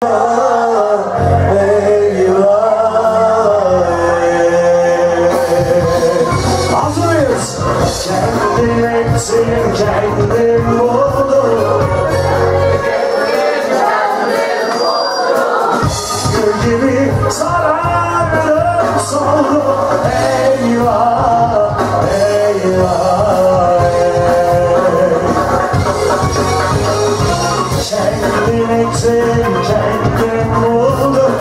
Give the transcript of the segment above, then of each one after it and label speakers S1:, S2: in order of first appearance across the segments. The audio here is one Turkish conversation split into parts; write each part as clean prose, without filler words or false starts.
S1: Kendim ettim, kendim buldum. Gül gibi sarardım, soldum. Eyvah, eyvah, kendim ettim, kendim buldum.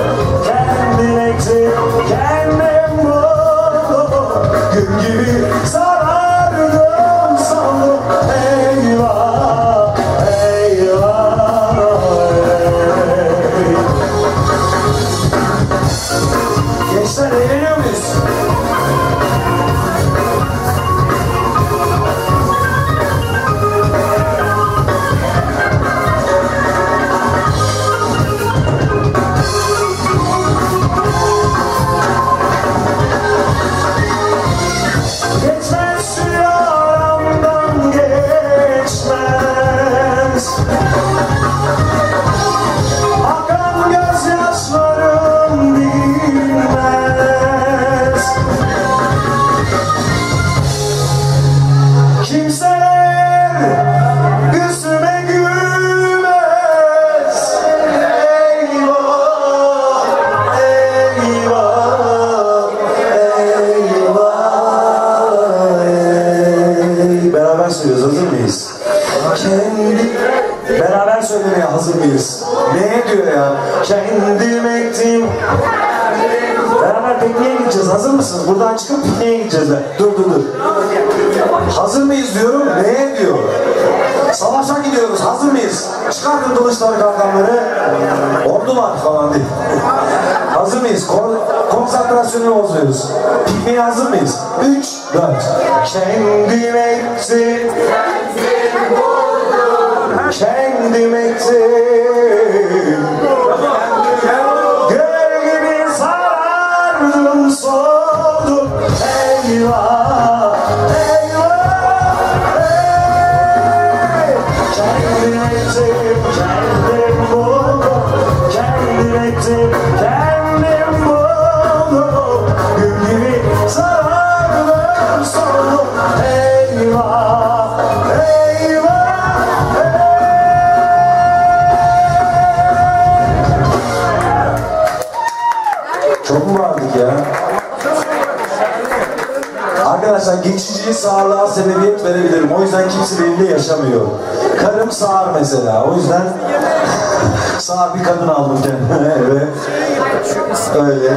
S1: Kendim ettim, kendim buldum. Gül gibi sarardım. Gençler eğleniyor muyuz? Geçmez suyu aramdan geçmez. Akan gözyaşlarım bilmez. Kimseler yüzüme gülmez. Eyvah, eyvah, eyvah. Beraber söylüyoruz, hazır mıyız? Beraber söylemeye hazır mıyız? Ne diyor ya? Kendim ettim. Beraber pikniğe gideceğiz. Hazır mısınız? Buradan çıkıp pikniğe gideceğiz. Dur. Hazır mıyız diyorum. Neye diyor? Savaşa gidiyoruz. Hazır mıyız? Çıkartın kılıçları, kalkanları. Ordular falan değil. Hazır mıyız? Konsantrasyonu bozuyoruz. Pikniğe hazır mıyız? 3, 4. Kendim ettim. Kendim ettim. Göl gibi sarardım, soldum. Eyvah, eyvah, ey. Kendim ettim, kendim buldum. Kendim ettim, kendim buldum. Gül gibi sarardım, soldum. Eyvah, eyvah. Çok mu vardık ya? Arkadaşlar geçici sağlığa sebebiyet verebilirim. O yüzden kimse benimle yaşamıyor. Karım sağır mesela. O yüzden sağır bir kadın aldım kendime. Öyle.